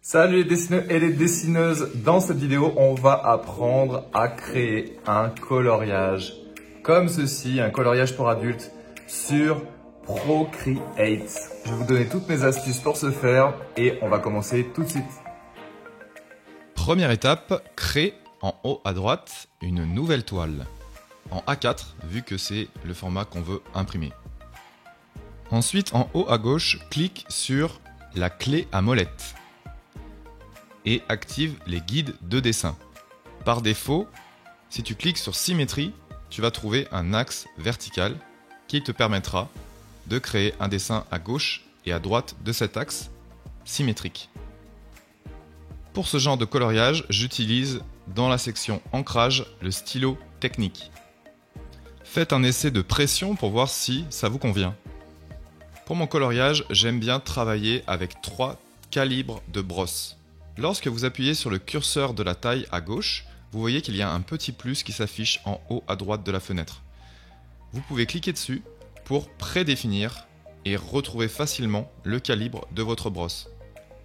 Salut les dessineux et les dessineuses, dans cette vidéo on va apprendre à créer un coloriage comme ceci, un coloriage pour adultes sur Procreate. Je vais vous donner toutes mes astuces pour ce faire et on va commencer tout de suite. Première étape, crée en haut à droite une nouvelle toile en A4 vu que c'est le format qu'on veut imprimer. Ensuite en haut à gauche, clique sur la clé à molette et active les guides de dessin. Par défaut, si tu cliques sur symétrie, tu vas trouver un axe vertical qui te permettra de créer un dessin à gauche et à droite de cet axe symétrique. Pour ce genre de coloriage, j'utilise dans la section ancrage le stylo technique. Faites un essai de pression pour voir si ça vous convient. Pour mon coloriage, j'aime bien travailler avec 3 calibres de brosse. Lorsque vous appuyez sur le curseur de la taille à gauche, vous voyez qu'il y a un petit plus qui s'affiche en haut à droite de la fenêtre. Vous pouvez cliquer dessus pour prédéfinir et retrouver facilement le calibre de votre brosse.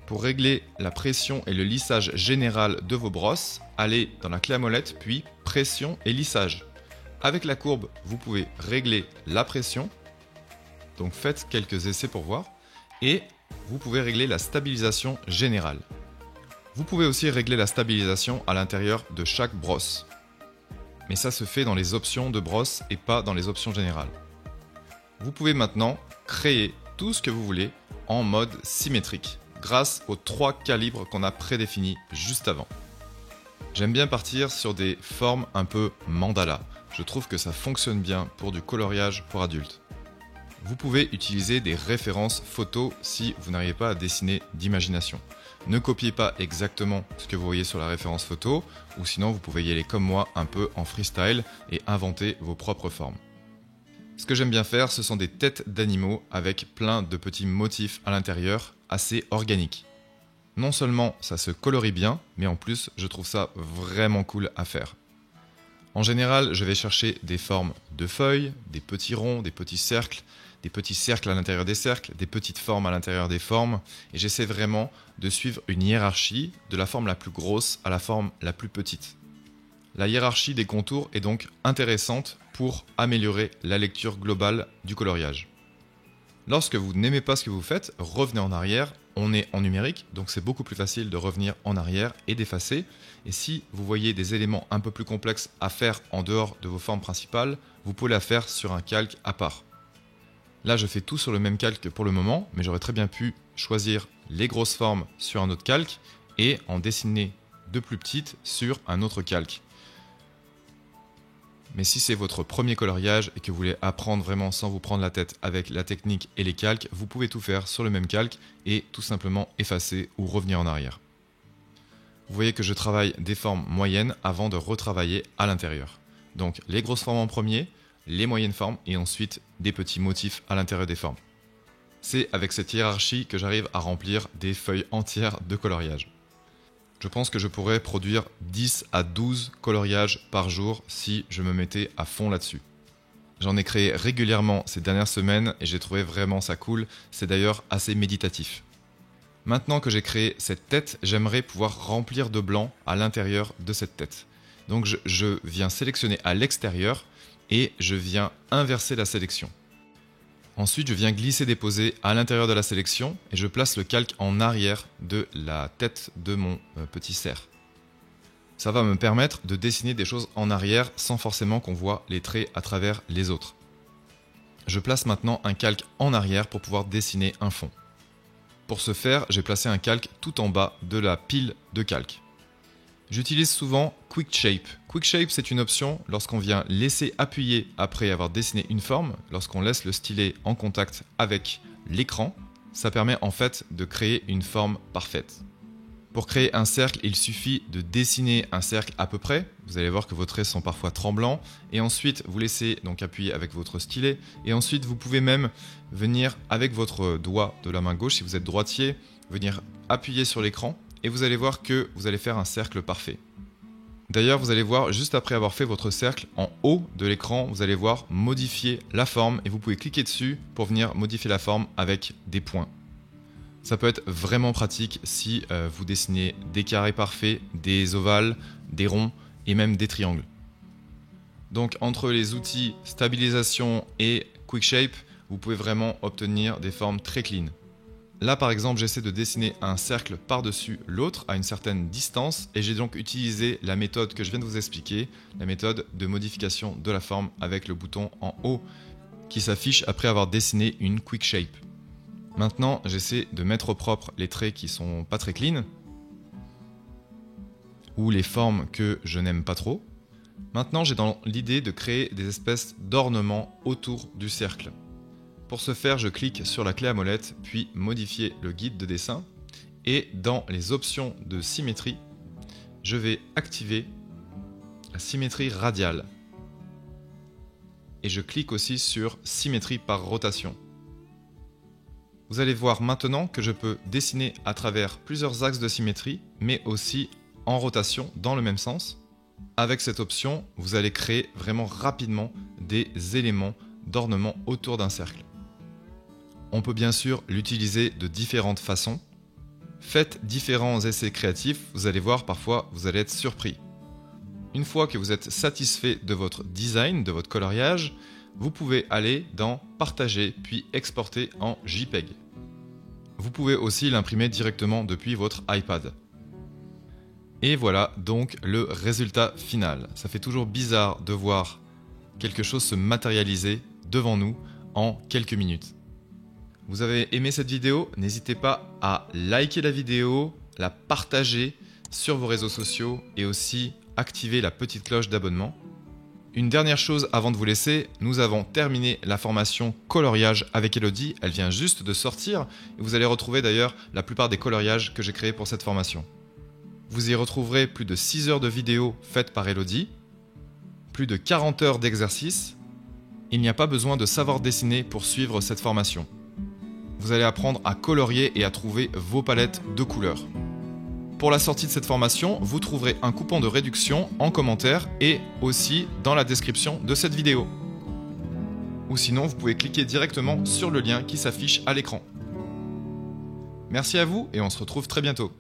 Pour régler la pression et le lissage général de vos brosses, allez dans la clé à molette puis pression et lissage. Avec la courbe, vous pouvez régler la pression, donc faites quelques essais pour voir, et vous pouvez régler la stabilisation générale. Vous pouvez aussi régler la stabilisation à l'intérieur de chaque brosse. Mais ça se fait dans les options de brosse et pas dans les options générales. Vous pouvez maintenant créer tout ce que vous voulez en mode symétrique grâce aux 3 calibres qu'on a prédéfinis juste avant. J'aime bien partir sur des formes un peu mandala. Je trouve que ça fonctionne bien pour du coloriage pour adultes. Vous pouvez utiliser des références photos si vous n'arrivez pas à dessiner d'imagination. Ne copiez pas exactement ce que vous voyez sur la référence photo, ou sinon vous pouvez y aller comme moi un peu en freestyle et inventer vos propres formes. Ce que j'aime bien faire, ce sont des têtes d'animaux avec plein de petits motifs à l'intérieur, assez organiques. Non seulement ça se colorie bien, mais en plus je trouve ça vraiment cool à faire. En général, je vais chercher des formes de feuilles, des petits ronds, des petits cercles à l'intérieur des cercles, des petites formes à l'intérieur des formes, et j'essaie vraiment de suivre une hiérarchie de la forme la plus grosse à la forme la plus petite. La hiérarchie des contours est donc intéressante pour améliorer la lecture globale du coloriage. Lorsque vous n'aimez pas ce que vous faites, revenez en arrière. On est en numérique, donc c'est beaucoup plus facile de revenir en arrière et d'effacer. Et si vous voyez des éléments un peu plus complexes à faire en dehors de vos formes principales, vous pouvez la faire sur un calque à part. Là, je fais tout sur le même calque pour le moment, mais j'aurais très bien pu choisir les grosses formes sur un autre calque et en dessiner de plus petites sur un autre calque. Mais si c'est votre premier coloriage et que vous voulez apprendre vraiment sans vous prendre la tête avec la technique et les calques, vous pouvez tout faire sur le même calque et tout simplement effacer ou revenir en arrière. Vous voyez que je travaille des formes moyennes avant de retravailler à l'intérieur. Donc les grosses formes en premier, les moyennes formes et ensuite des petits motifs à l'intérieur des formes. C'est avec cette hiérarchie que j'arrive à remplir des feuilles entières de coloriage. Je pense que je pourrais produire 10 à 12 coloriages par jour si je me mettais à fond là-dessus. J'en ai créé régulièrement ces dernières semaines et j'ai trouvé vraiment ça cool, c'est d'ailleurs assez méditatif. Maintenant que j'ai créé cette tête, j'aimerais pouvoir remplir de blanc à l'intérieur de cette tête. Donc je viens sélectionner à l'extérieur et je viens inverser la sélection. Ensuite, je viens glisser-déposer à l'intérieur de la sélection et je place le calque en arrière de la tête de mon petit cerf. Ça va me permettre de dessiner des choses en arrière sans forcément qu'on voit les traits à travers les autres. Je place maintenant un calque en arrière pour pouvoir dessiner un fond. Pour ce faire, j'ai placé un calque tout en bas de la pile de calques. J'utilise souvent Quick Shape. Quick Shape, c'est une option lorsqu'on vient laisser appuyer après avoir dessiné une forme, lorsqu'on laisse le stylet en contact avec l'écran, ça permet en fait de créer une forme parfaite. Pour créer un cercle, il suffit de dessiner un cercle à peu près. Vous allez voir que vos traits sont parfois tremblants. Et ensuite, vous laissez donc appuyer avec votre stylet. Et ensuite, vous pouvez même venir avec votre doigt de la main gauche, si vous êtes droitier, venir appuyer sur l'écran. Et vous allez voir que vous allez faire un cercle parfait. D'ailleurs, vous allez voir, juste après avoir fait votre cercle, en haut de l'écran, vous allez voir modifier la forme et vous pouvez cliquer dessus pour venir modifier la forme avec des points. Ça peut être vraiment pratique si vous dessinez des carrés parfaits, des ovales, des ronds et même des triangles. Donc entre les outils stabilisation et quick shape, vous pouvez vraiment obtenir des formes très clean. Là par exemple, j'essaie de dessiner un cercle par-dessus l'autre à une certaine distance et j'ai donc utilisé la méthode que je viens de vous expliquer, la méthode de modification de la forme avec le bouton en haut qui s'affiche après avoir dessiné une quick shape. Maintenant, j'essaie de mettre au propre les traits qui sont pas très clean ou les formes que je n'aime pas trop. Maintenant, j'ai dans l'idée de créer des espèces d'ornements autour du cercle. Pour ce faire, je clique sur la clé à molette, puis modifier le guide de dessin. Et dans les options de symétrie, je vais activer la symétrie radiale. Et je clique aussi sur symétrie par rotation. Vous allez voir maintenant que je peux dessiner à travers plusieurs axes de symétrie, mais aussi en rotation dans le même sens. Avec cette option, vous allez créer vraiment rapidement des éléments d'ornement autour d'un cercle. On peut bien sûr l'utiliser de différentes façons. Faites différents essais créatifs, vous allez voir parfois vous allez être surpris. Une fois que vous êtes satisfait de votre design, de votre coloriage, vous pouvez aller dans Partager puis exporter en JPEG. Vous pouvez aussi l'imprimer directement depuis votre iPad. Et voilà donc le résultat final. Ça fait toujours bizarre de voir quelque chose se matérialiser devant nous en quelques minutes. Vous avez aimé cette vidéo? N'hésitez pas à liker la vidéo, la partager sur vos réseaux sociaux et aussi activer la petite cloche d'abonnement. Une dernière chose avant de vous laisser, nous avons terminé la formation coloriage avec Elodie. Elle vient juste de sortir et vous allez retrouver d'ailleurs la plupart des coloriages que j'ai créés pour cette formation. Vous y retrouverez plus de 6 heures de vidéos faites par Elodie, plus de 40 heures d'exercice. Il n'y a pas besoin de savoir dessiner pour suivre cette formation. Vous allez apprendre à colorier et à trouver vos palettes de couleurs. Pour la sortie de cette formation, vous trouverez un coupon de réduction en commentaire et aussi dans la description de cette vidéo. Ou sinon, vous pouvez cliquer directement sur le lien qui s'affiche à l'écran. Merci à vous et on se retrouve très bientôt.